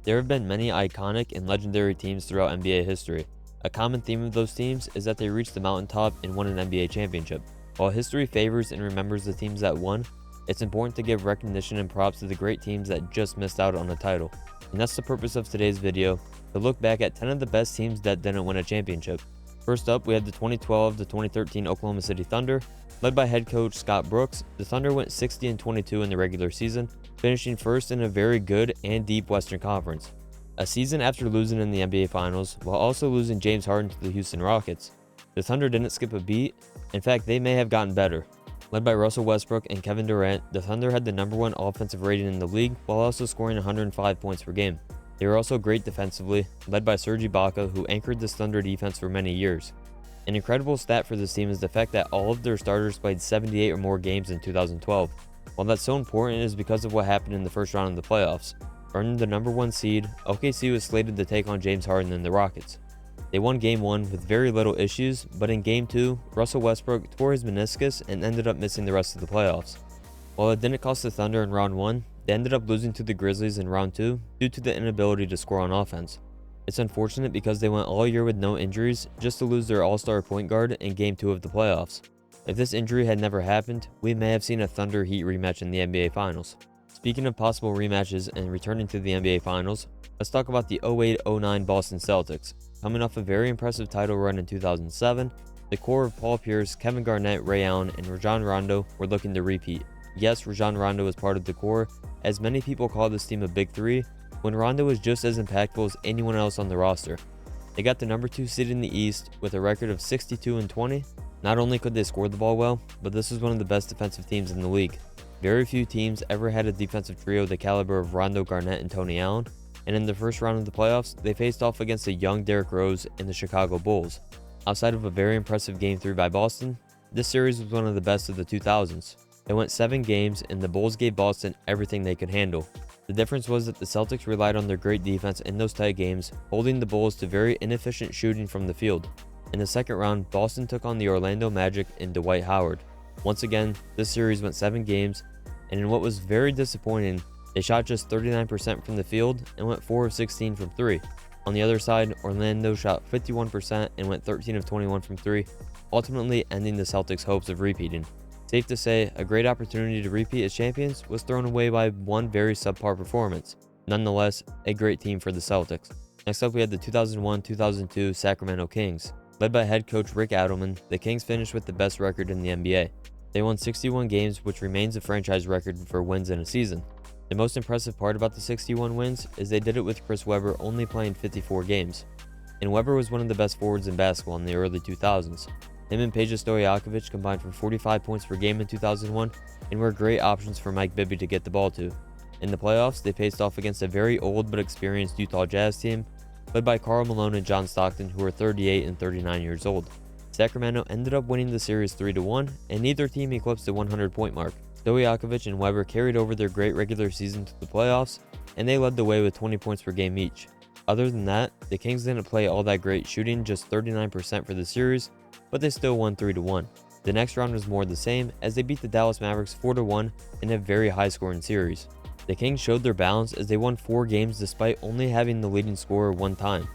There have been many iconic and legendary teams throughout NBA history. A common theme of those teams is that they reached the mountaintop and won an NBA championship. While history favors and remembers the teams that won, it's important to give recognition and props to the great teams that just missed out on a title. And that's the purpose of today's video, to look back at 10 of the best teams that didn't win a championship. First up, we have the 2012 to 2013 Oklahoma City Thunder. Led by head coach Scott Brooks, the Thunder went 60-22 in the regular season, finishing first in a very good and deep Western Conference. A season after losing in the NBA Finals, while also losing James Harden to the Houston Rockets, the Thunder didn't skip a beat. In fact, they may have gotten better. Led by Russell Westbrook and Kevin Durant, the Thunder had the #1 offensive rating in the league while also scoring 105 points per game. They were also great defensively, led by Serge Ibaka, who anchored this Thunder defense for many years. An incredible stat for this team is the fact that all of their starters played 78 or more games in 2012. While that's so important is because of what happened in the first round of the playoffs. Earning the #1 seed, OKC was slated to take on James Harden and the Rockets. They won Game 1 with very little issues, but in Game 2, Russell Westbrook tore his meniscus and ended up missing the rest of the playoffs. While it didn't cost the Thunder in Round 1, they ended up losing to the Grizzlies in Round 2 due to the inability to score on offense. It's unfortunate because they went all year with no injuries just to lose their all-star point guard in Game 2 of the playoffs. If this injury had never happened, we may have seen a Thunder Heat rematch in the NBA Finals. Speaking of possible rematches and returning to the NBA Finals, let's talk about the 08-09 Boston Celtics. Coming off a very impressive title run in 2007, the core of Paul Pierce, Kevin Garnett, Ray Allen, and Rajon Rondo were looking to repeat. Yes, Rajon Rondo was part of the core, as many people call this team a Big Three, when Rondo was just as impactful as anyone else on the roster. They got the #2 seed in the East with a record of 62-20. Not only could they score the ball well, but this was one of the best defensive teams in the league. Very few teams ever had a defensive trio the caliber of Rondo, Garnett, and Tony Allen, and in the first round of the playoffs, they faced off against a young Derrick Rose and the Chicago Bulls. Outside of a very impressive Game 3 by Boston, this series was one of the best of the 2000s. It went 7 games, and the Bulls gave Boston everything they could handle. The difference was that the Celtics relied on their great defense in those tight games, holding the Bulls to very inefficient shooting from the field. In the second round, Boston took on the Orlando Magic and Dwight Howard. Once again, this series went 7 games, and in what was very disappointing, they shot just 39% from the field and went 4 of 16 from 3. On the other side, Orlando shot 51% and went 13 of 21 from 3, ultimately ending the Celtics' hopes of repeating. Safe to say, a great opportunity to repeat as champions was thrown away by one very subpar performance. Nonetheless, a great team for the Celtics. Next up, we had the 2001-2002 Sacramento Kings. Led by head coach Rick Adelman, the Kings finished with the best record in the NBA. They won 61 games, which remains a franchise record for wins in a season. The most impressive part about the 61 wins is they did it with Chris Webber only playing 54 games. And Webber was one of the best forwards in basketball in the early 2000s. Him and Peja Stojakovic combined for 45 points per game in 2001 and were great options for Mike Bibby to get the ball to. In the playoffs, they faced off against a very old but experienced Utah Jazz team, led by Karl Malone and John Stockton, who were 38 and 39 years old. Sacramento ended up winning the series 3-1, and neither team eclipsed the 100-point mark. Stojakovic and Webber carried over their great regular season to the playoffs, and they led the way with 20 points per game each. Other than that, the Kings didn't play all that great, shooting just 39% for the series, but they still won 3-1. The next round was more the same, as they beat the Dallas Mavericks 4-1 in a very high-scoring series. The Kings showed their balance as they won 4 games despite only having the leading scorer one time.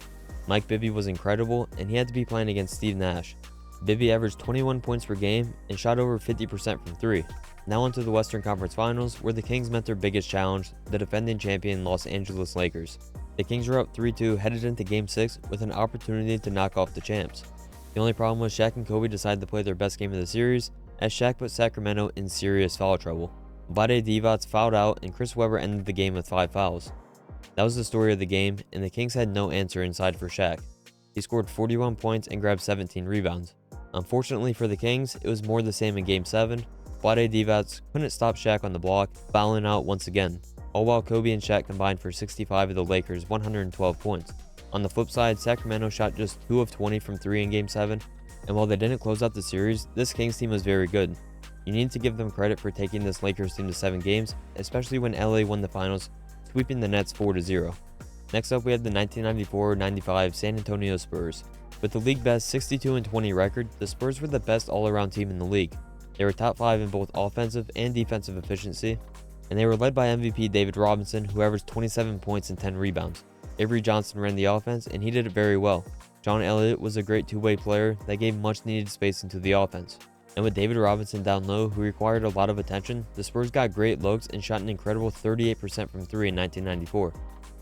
Mike Bibby was incredible, and he had to be playing against Steve Nash. Bibby averaged 21 points per game and shot over 50% from 3. Now onto the Western Conference Finals, where the Kings met their biggest challenge, the defending champion Los Angeles Lakers. The Kings were up 3-2 headed into Game 6 with an opportunity to knock off the champs. The only problem was Shaq and Kobe decided to play their best game of the series, as Shaq put Sacramento in serious foul trouble. Vlade Divac fouled out, and Chris Webber ended the game with 5 fouls. That was the story of the game, and the Kings had no answer inside for Shaq. He scored 41 points and grabbed 17 rebounds. Unfortunately for the Kings, it was more the same in Game 7. Vlade Divac couldn't stop Shaq on the block, fouling out once again, all while Kobe and Shaq combined for 65 of the Lakers' 112 points. On the flip side, Sacramento shot just 2 of 20 from 3 in Game 7, and while they didn't close out the series, this Kings team was very good. You need to give them credit for taking this Lakers team to 7 games, especially when LA won the finals, sweeping the Nets 4-0. Next up, we have the 1994-95 San Antonio Spurs. With the league best 62-20 record, the Spurs were the best all-around team in the league. They were top 5 in both offensive and defensive efficiency. and they were led by MVP David Robinson, who averaged 27 points and 10 rebounds. Avery Johnson ran the offense, and he did it very well. John Elliott was a great two-way player that gave much needed space into the offense. And with David Robinson down low, who required a lot of attention, the Spurs got great looks and shot an incredible 38% from 3 in 1994.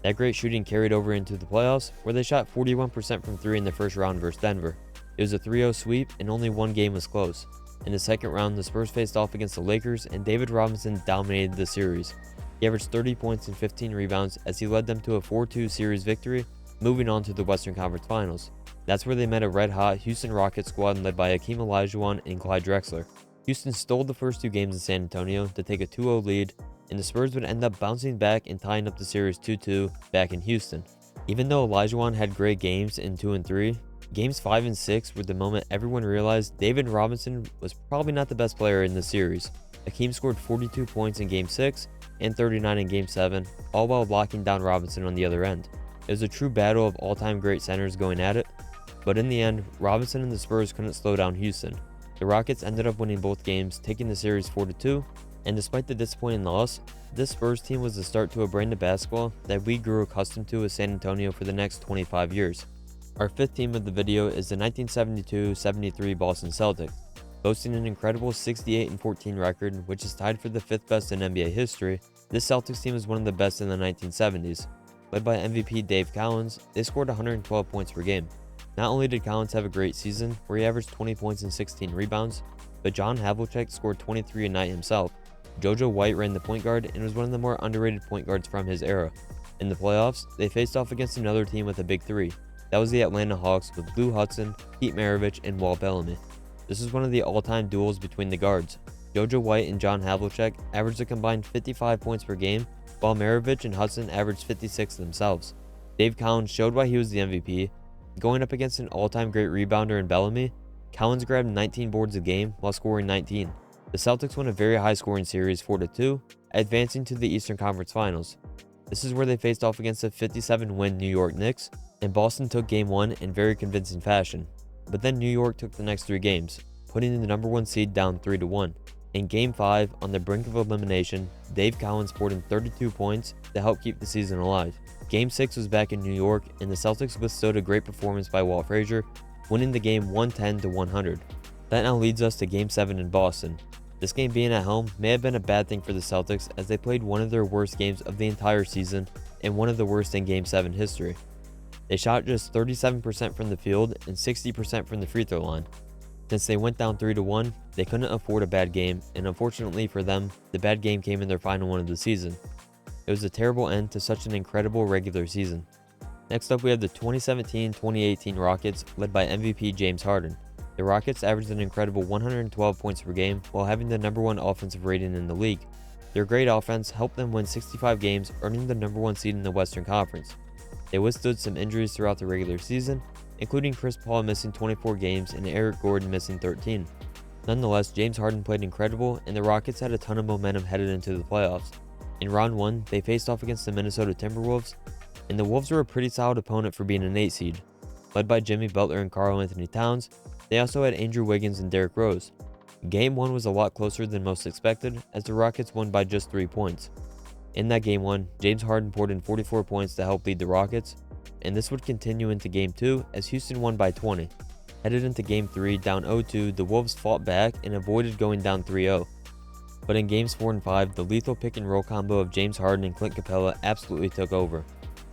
That great shooting carried over into the playoffs, where they shot 41% from 3 in the first round versus Denver. It was a 3-0 sweep, and only one game was close. In the second round, the Spurs faced off against the Lakers, and David Robinson dominated the series. He averaged 30 points and 15 rebounds as he led them to a 4-2 series victory, moving on to the Western Conference Finals. That's where they met a red-hot Houston Rockets squad led by Hakeem Olajuwon and Clyde Drexler. Houston stole the first two games in San Antonio to take a 2-0 lead, and the Spurs would end up bouncing back and tying up the series 2-2 back in Houston. Even though Olajuwon had great games in 2 and 3, games 5 and 6 were the moment everyone realized David Robinson was probably not the best player in the series. Hakeem scored 42 points in Game 6 and 39 in Game 7, all while locking down Robinson on the other end. It was a true battle of all-time great centers going at it, but in the end, Robinson and the Spurs couldn't slow down Houston. The Rockets ended up winning both games, taking the series 4-2, and despite the disappointing loss, this Spurs team was the start to a brand of basketball that we grew accustomed to with San Antonio for the next 25 years. Our fifth team of the video is the 1972-73 Boston Celtics. Boasting an incredible 68-14 record, which is tied for the 5th best in NBA history, this Celtics team is one of the best in the 1970s. Led by MVP Dave Cowens, they scored 112 points per game. Not only did Cowens have a great season, where he averaged 20 points and 16 rebounds, but John Havlicek scored 23 a night himself. JoJo White ran the point guard and was one of the more underrated point guards from his era. In the playoffs, they faced off against another team with a big three. That was the Atlanta Hawks with Lou Hudson, Pete Maravich, and Walt Bellamy. This is one of the all-time duels between the guards. JoJo White and John Havlicek averaged a combined 55 points per game, while Maravich and Hudson averaged 56 themselves. Dave Cowens showed why he was the MVP. Going up against an all-time great rebounder in Bellamy, Cowens grabbed 19 boards a game while scoring 19. The Celtics won a very high-scoring series 4-2, advancing to the Eastern Conference Finals. This is where they faced off against the 57-win New York Knicks, and Boston took Game 1 in very convincing fashion. But then New York took the next 3 games, putting the number 1 seed down 3-1. In Game 5, on the brink of elimination, Dave Cowens poured in 32 points to help keep the season alive. Game 6 was back in New York, and the Celtics withstood a great performance by Walt Frazier, winning the game 110-100. That now leads us to Game 7 in Boston. This game being at home may have been a bad thing for the Celtics, as they played one of their worst games of the entire season and one of the worst in Game 7 history. They shot just 37% from the field and 60% from the free throw line. Since they went down 3-1, they couldn't afford a bad game, and unfortunately for them, the bad game came in their final one of the season. It was a terrible end to such an incredible regular season. Next up, we have the 2017-2018 Rockets, led by MVP James Harden. The Rockets averaged an incredible 112 points per game while having the number 1 offensive rating in the league. Their great offense helped them win 65 games, earning the number 1 seed in the Western Conference. They withstood some injuries throughout the regular season, including Chris Paul missing 24 games and Eric Gordon missing 13. Nonetheless, James Harden played incredible, and the Rockets had a ton of momentum headed into the playoffs. In round 1, they faced off against the Minnesota Timberwolves, and the Wolves were a pretty solid opponent for being an 8 seed. Led by Jimmy Butler and Karl-Anthony Towns, they also had Andrew Wiggins and Derrick Rose. Game 1 was a lot closer than most expected, as the Rockets won by just 3 points. In that Game 1, James Harden poured in 44 points to help lead the Rockets, and this would continue into Game 2 as Houston won by 20. Headed into Game 3 down 0-2, the Wolves fought back and avoided going down 3-0. But in Games 4 and 5, the lethal pick and roll combo of James Harden and Clint Capella absolutely took over.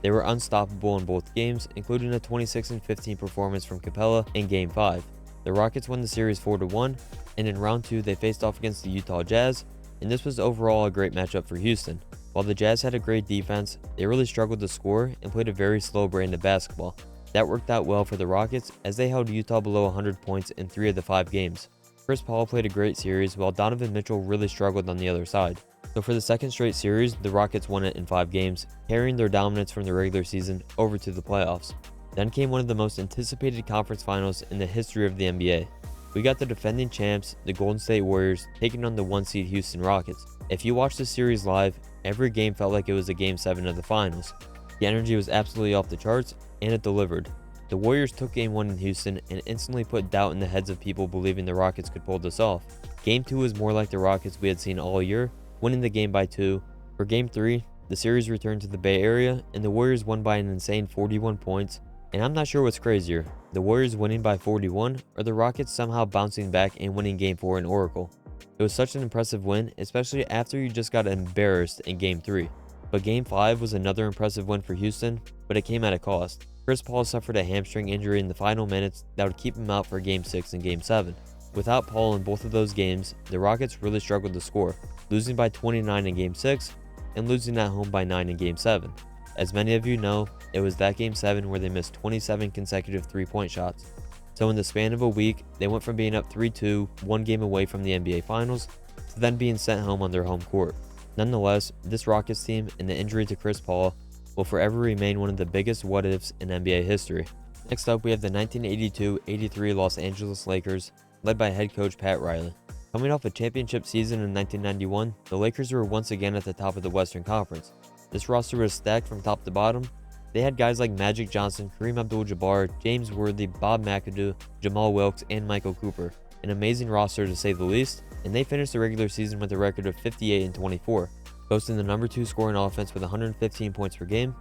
They were unstoppable in both games, including a 26-15 performance from Capella in Game 5. The Rockets won the series 4-1, and in round 2 they faced off against the Utah Jazz, and this was overall a great matchup for Houston. While the Jazz had a great defense, they really struggled to score and played a very slow brand of basketball. That worked out well for the Rockets, as they held Utah below 100 points in 3 of the 5 games. Chris Paul played a great series, while Donovan Mitchell really struggled on the other side. So for the second straight series, the Rockets won it in 5 games, carrying their dominance from the regular season over to the playoffs. Then came one of the most anticipated conference finals in the history of the NBA. We got the defending champs, the Golden State Warriors, taking on the 1-seed Houston Rockets. If you watched the series live, every game felt like it was a Game 7 of the finals. The energy was absolutely off the charts, and it delivered. The Warriors took Game 1 in Houston and instantly put doubt in the heads of people believing the Rockets could pull this off. Game 2 was more like the Rockets we had seen all year, winning the game by 2. For Game 3, the series returned to the Bay Area, and the Warriors won by an insane 41 points. And I'm not sure what's crazier, the Warriors winning by 41 or the Rockets somehow bouncing back and winning Game 4 in Oracle. It was such an impressive win, especially after you just got embarrassed in Game 3. But Game 5 was another impressive win for Houston, but it came at a cost. Chris Paul suffered a hamstring injury in the final minutes that would keep him out for Game 6 and Game 7. Without Paul in both of those games, the Rockets really struggled to score, losing by 29 in Game 6 and losing at home by 9 in Game 7. As many of you know, it was that Game 7 where they missed 27 consecutive three-point shots. So in the span of a week, they went from being up 3-2, one game away from the NBA Finals, to then being sent home on their home court. Nonetheless, this Rockets team and the injury to Chris Paul will forever remain one of the biggest what-ifs in NBA history. Next up, we have the 1982-83 Los Angeles Lakers, led by head coach Pat Riley. Coming off a championship season in 1991, the Lakers were once again at the top of the Western Conference. This roster was stacked from top to bottom. They had guys like Magic Johnson, Kareem Abdul-Jabbar, James Worthy, Bob McAdoo, Jamal Wilkes, and Michael Cooper. An amazing roster to say the least, and they finished the regular season with a record of 58-24, boasting the number 2 scoring offense with 115 points per game.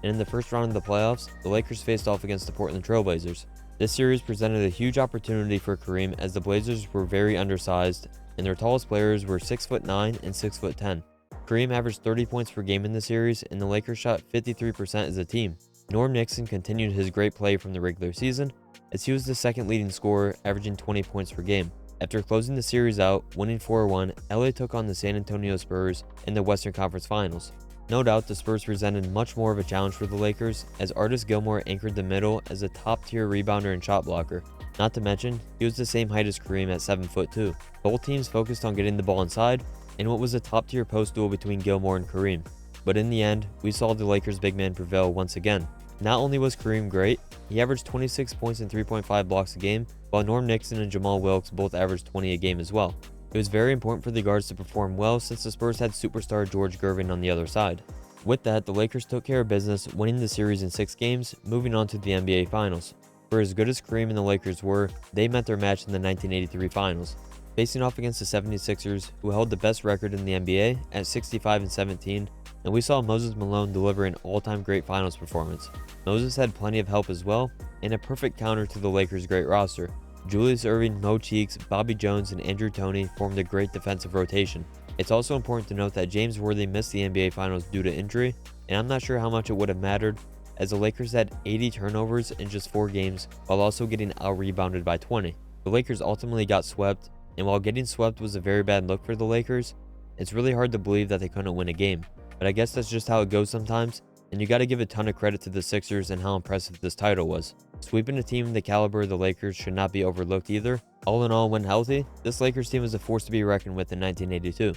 And in the first round of the playoffs, the Lakers faced off against the Portland Trail Blazers. This series presented a huge opportunity for Kareem as the Blazers were very undersized, and their tallest players were 6'9" and 6'10". Kareem averaged 30 points per game in the series, and the Lakers shot 53% as a team. Norm Nixon continued his great play from the regular season, as he was the second leading scorer, averaging 20 points per game. After closing the series out, winning 4-1, LA took on the San Antonio Spurs in the Western Conference Finals. No doubt the Spurs presented much more of a challenge for the Lakers, as Artis Gilmore anchored the middle as a top-tier rebounder and shot blocker. Not to mention, he was the same height as Kareem at 7'2". Both teams focused on getting the ball inside, in what was a top-tier post duel between Gilmore and Kareem. But in the end, we saw the Lakers' big man prevail once again. Not only was Kareem great, he averaged 26 points and 3.5 blocks a game, while Norm Nixon and Jamal Wilkes both averaged 20 a game as well. It was very important for the guards to perform well since the Spurs had superstar George Gervin on the other side. With that, the Lakers took care of business, winning the series in 6 games, moving on to the NBA Finals. For as good as Kareem and the Lakers were, they met their match in the 1983 Finals, facing off against the 76ers, who held the best record in the NBA at 65-17, and we saw Moses Malone deliver an all-time great finals performance. Moses had plenty of help as well, and a perfect counter to the Lakers' great roster. Julius Erving, Mo Cheeks, Bobby Jones, and Andrew Toney formed a great defensive rotation. It's also important to note that James Worthy missed the NBA Finals due to injury, and I'm not sure how much it would have mattered, as the Lakers had 80 turnovers in just 4 games, while also getting out-rebounded by 20. The Lakers ultimately got swept, and while getting swept was a very bad look for the Lakers, it's really hard to believe that they couldn't win a game. But I guess that's just how it goes sometimes, and you gotta give a ton of credit to the Sixers and how impressive this title was. Sweeping a team the caliber of the Lakers should not be overlooked either. All in all, when healthy, this Lakers team was a force to be reckoned with in 1982.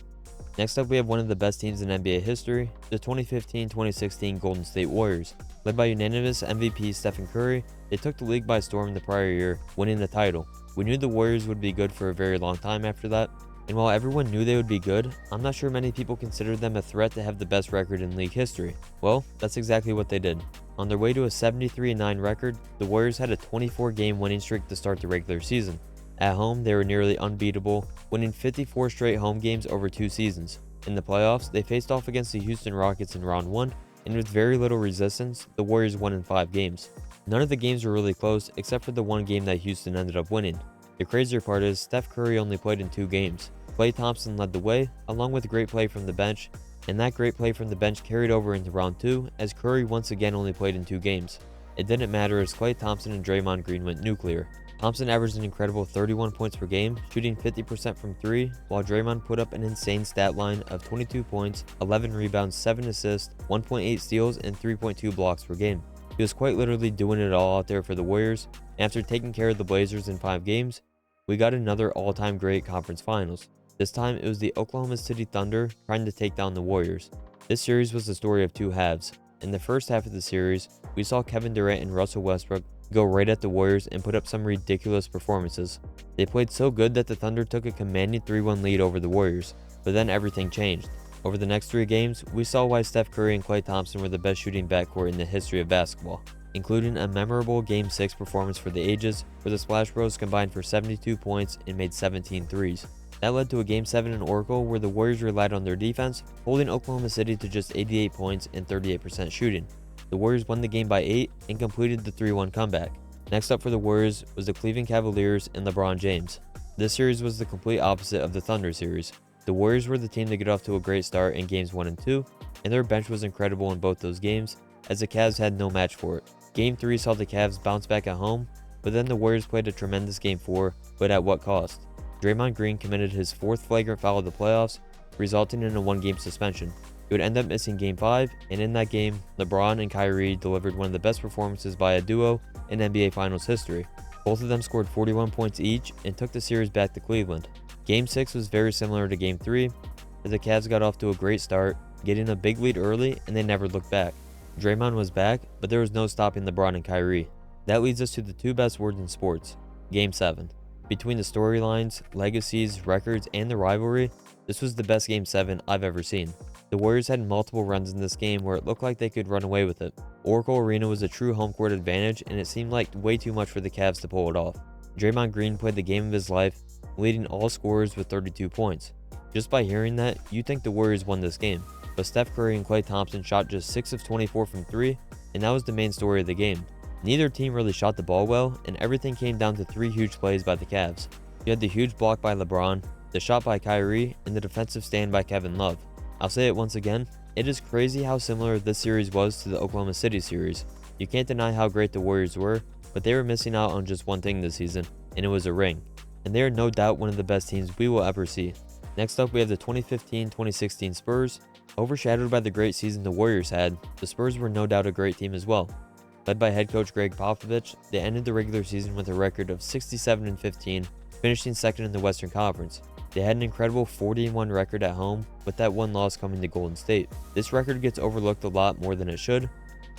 Next up, we have one of the best teams in NBA history, the 2015-2016 Golden State Warriors. Led by unanimous MVP Stephen Curry, they took the league by storm the prior year, winning the title. We knew the Warriors would be good for a very long time after that, and while everyone knew they would be good, I'm not sure many people considered them a threat to have the best record in league history. Well, that's exactly what they did. On their way to a 73-9 record, the Warriors had a 24-game winning streak to start the regular season. At home, they were nearly unbeatable, winning 54 straight home games over 2 seasons. In the playoffs, they faced off against the Houston Rockets in round 1, and with very little resistance, the Warriors won in 5 games. None of the games were really close, except for the one game that Houston ended up winning. The crazier part is, Steph Curry only played in 2 games. Klay Thompson led the way, along with great play from the bench, and that great play from the bench carried over into round 2, as Curry once again only played in 2 games. It didn't matter as Klay Thompson and Draymond Green went nuclear. Thompson averaged an incredible 31 points per game, shooting 50% from 3, while Draymond put up an insane stat line of 22 points, 11 rebounds, 7 assists, 1.8 steals, and 3.2 blocks per game. He was quite literally doing it all out there for the Warriors. After taking care of the Blazers in 5 games, we got another all-time great conference finals. This time, it was the Oklahoma City Thunder trying to take down the Warriors. This series was the story of 2 halves. In the first half of the series, we saw Kevin Durant and Russell Westbrook go right at the Warriors and put up some ridiculous performances. They played so good that the Thunder took a commanding 3-1 lead over the Warriors, but then everything changed. Over the next 3 games, we saw why Steph Curry and Klay Thompson were the best shooting backcourt in the history of basketball, including a memorable Game 6 performance for the ages, where the Splash Bros combined for 72 points and made 17 threes. That led to a Game 7 in Oracle where the Warriors relied on their defense, holding Oklahoma City to just 88 points and 38% shooting. The Warriors won the game by 8 and completed the 3-1 comeback. Next up for the Warriors was the Cleveland Cavaliers and LeBron James. This series was the complete opposite of the Thunder series. The Warriors were the team to get off to a great start in games 1 and 2, and their bench was incredible in both those games, as the Cavs had no match for it. Game 3 saw the Cavs bounce back at home, but then the Warriors played a tremendous Game 4, but at what cost? Draymond Green committed his 4th flagrant foul of the playoffs, resulting in a 1-game suspension. He would end up missing Game 5, and in that game, LeBron and Kyrie delivered one of the best performances by a duo in NBA Finals history. Both of them scored 41 points each and took the series back to Cleveland. Game 6 was very similar to Game 3, as the Cavs got off to a great start, getting a big lead early, and they never looked back. Draymond was back, but there was no stopping LeBron and Kyrie. That leads us to the 2 best words in sports, Game 7. Between the storylines, legacies, records, and the rivalry, this was the best Game 7 I've ever seen. The Warriors had multiple runs in this game where it looked like they could run away with it. Oracle Arena was a true home court advantage, and it seemed like way too much for the Cavs to pull it off. Draymond Green played the game of his life, leading all scorers with 32 points. Just by hearing that, you'd think the Warriors won this game, but Steph Curry and Klay Thompson shot just 6 of 24 from 3, and that was the main story of the game. Neither team really shot the ball well, and everything came down to 3 huge plays by the Cavs. You had the huge block by LeBron, the shot by Kyrie, and the defensive stand by Kevin Love. I'll say it once again, it is crazy how similar this series was to the Oklahoma City series. You can't deny how great the Warriors were, but they were missing out on just one thing this season, and it was a ring. And they are no doubt one of the best teams we will ever see. Next up, we have the 2015-2016 Spurs. Overshadowed by the great season the Warriors had, the Spurs were no doubt a great team as well. Led by head coach Greg Popovich, they ended the regular season with a record of 67-15, finishing second in the Western Conference. They had an incredible 40-1 record at home, with that one loss coming to Golden State. This record gets overlooked a lot more than it should,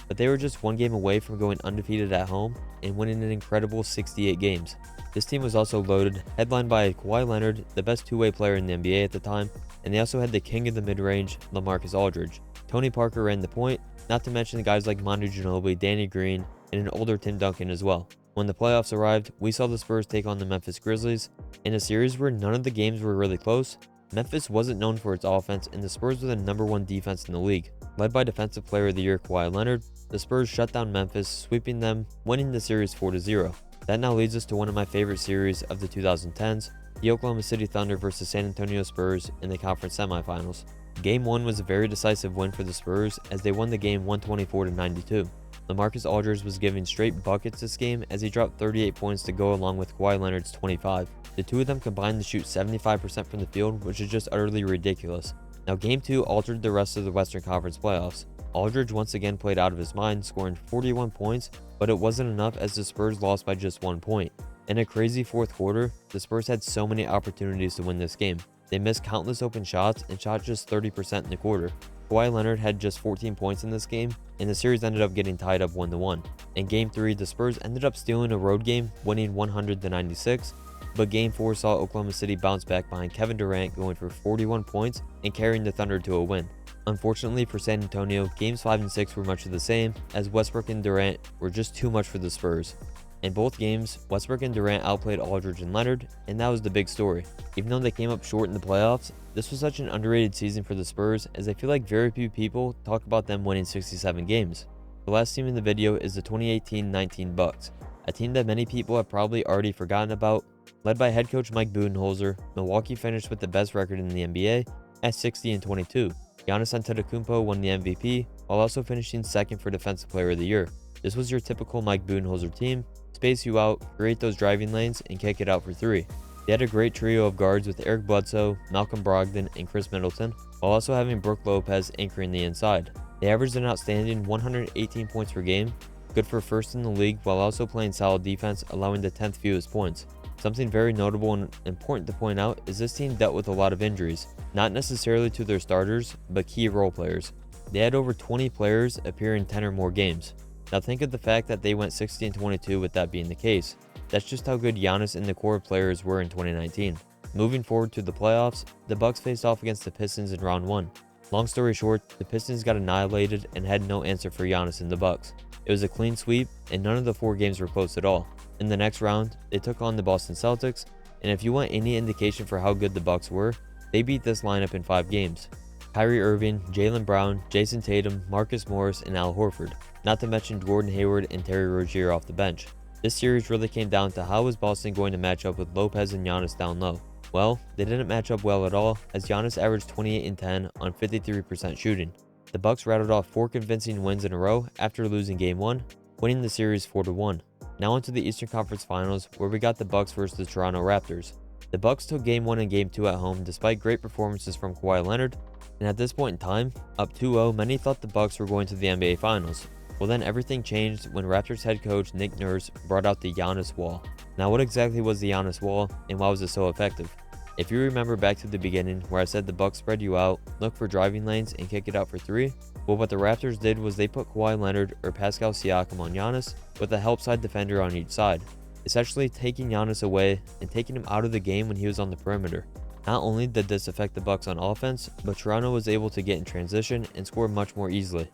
but they were just one game away from going undefeated at home and winning an incredible 68 games. This team was also loaded, headlined by Kawhi Leonard, the best two-way player in the NBA at the time, and they also had the king of the mid-range, LaMarcus Aldridge. Tony Parker ran the point, not to mention the guys like Manu Ginobili, Danny Green, and an older Tim Duncan as well. When the playoffs arrived, we saw the Spurs take on the Memphis Grizzlies. In a series where none of the games were really close, Memphis wasn't known for its offense, and the Spurs were the #1 defense in the league. Led by Defensive Player of the Year Kawhi Leonard, the Spurs shut down Memphis, sweeping them, winning the series 4-0. That now leads us to one of my favorite series of the 2010s, the Oklahoma City Thunder vs San Antonio Spurs in the conference semifinals. Game 1 was a very decisive win for the Spurs as they won the game 124-92. LaMarcus Aldridge was giving straight buckets this game as he dropped 38 points to go along with Kawhi Leonard's 25. The two of them combined to shoot 75% from the field, which is just utterly ridiculous. Now Game 2 altered the rest of the Western Conference playoffs. Aldridge once again played out of his mind, scoring 41 points, but it wasn't enough as the Spurs lost by just 1 point. In a crazy fourth quarter, the Spurs had so many opportunities to win this game. They missed countless open shots and shot just 30% in the quarter. Kawhi Leonard had just 14 points in this game, and the series ended up getting tied up 1-1. In Game 3, the Spurs ended up stealing a road game, winning 100-96, but Game 4 saw Oklahoma City bounce back behind Kevin Durant going for 41 points and carrying the Thunder to a win. Unfortunately for San Antonio, Games 5 and 6 were much of the same, as Westbrook and Durant were just too much for the Spurs. In both games, Westbrook and Durant outplayed Aldridge and Leonard, and that was the big story. Even though they came up short in the playoffs, this was such an underrated season for the Spurs, as I feel like very few people talk about them winning 67 games. The last team in the video is the 2018-19 Bucks, a team that many people have probably already forgotten about. Led by head coach Mike Budenholzer, Milwaukee finished with the best record in the NBA at 60-22. Giannis Antetokounmpo won the MVP, while also finishing second for Defensive Player of the Year. This was your typical Mike Budenholzer team: space you out, create those driving lanes, and kick it out for 3. They had a great trio of guards with Eric Bledsoe, Malcolm Brogdon, and Chris Middleton, while also having Brook Lopez anchoring the inside. They averaged an outstanding 118 points per game, good for first in the league, while also playing solid defense, allowing the 10th fewest points. Something very notable and important to point out is this team dealt with a lot of injuries, not necessarily to their starters, but key role players. They had over 20 players appear in 10 or more games. Now think of the fact that they went 60-22 with that being the case. That's just how good Giannis and the core players were in 2019. Moving forward to the playoffs, the Bucks faced off against the Pistons in round 1. Long story short, the Pistons got annihilated and had no answer for Giannis and the Bucks. It was a clean sweep, and none of the 4 games were close at all. In the next round, they took on the Boston Celtics, And if you want any indication for how good the Bucks were, they beat this lineup in 5 games. Kyrie Irving, Jaylen Brown, Jason Tatum, Marcus Morris, and Al Horford, not to mention Gordon Hayward and Terry Rozier off the bench. This series really came down to how was Boston going to match up with Lopez and Giannis down low. Well, they didn't match up well at all, as Giannis averaged 28 and 10 on 53% shooting. The Bucks rattled off 4 convincing wins in a row after losing Game 1, winning the series 4-1. Now onto the Eastern Conference Finals, where we got the Bucks versus the Toronto Raptors. The Bucks took Game 1 and Game 2 at home despite great performances from Kawhi Leonard, and at this point in time, up 2-0, many thought the Bucks were going to the NBA Finals. Well, then everything changed when Raptors head coach Nick Nurse brought out the Giannis Wall. Now what exactly was the Giannis Wall, and why was it so effective? If you remember back to the beginning where I said the Bucks spread you out, look for driving lanes, and kick it out for 3, well, what the Raptors did was they put Kawhi Leonard or Pascal Siakam on Giannis with a help side defender on each side, essentially taking Giannis away and taking him out of the game when he was on the perimeter. Not only did this affect the Bucks on offense, but Toronto was able to get in transition and score much more easily.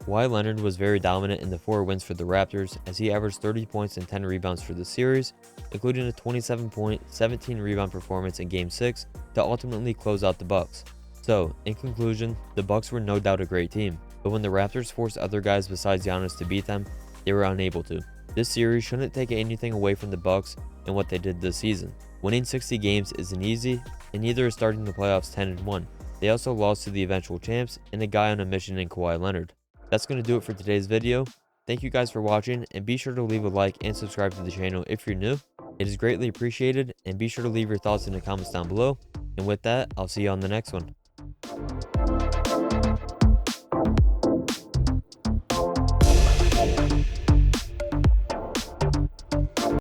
Kawhi Leonard was very dominant in the 4 wins for the Raptors, as he averaged 30 points and 10 rebounds for the series, including a 27-point, 17-rebound performance in Game 6 to ultimately close out the Bucks. So, in conclusion, the Bucks were no doubt a great team, but when the Raptors forced other guys besides Giannis to beat them, they were unable to. This series shouldn't take anything away from the Bucks and what they did this season. Winning 60 games isn't easy, and neither is starting the playoffs 10-1. They also lost to the eventual champs and a guy on a mission in Kawhi Leonard. That's going to do it for today's video. Thank you guys for watching, and be sure to leave a like and subscribe to the channel if you're new. It is greatly appreciated, and be sure to leave your thoughts in the comments down below. And with that, I'll see you on the next one.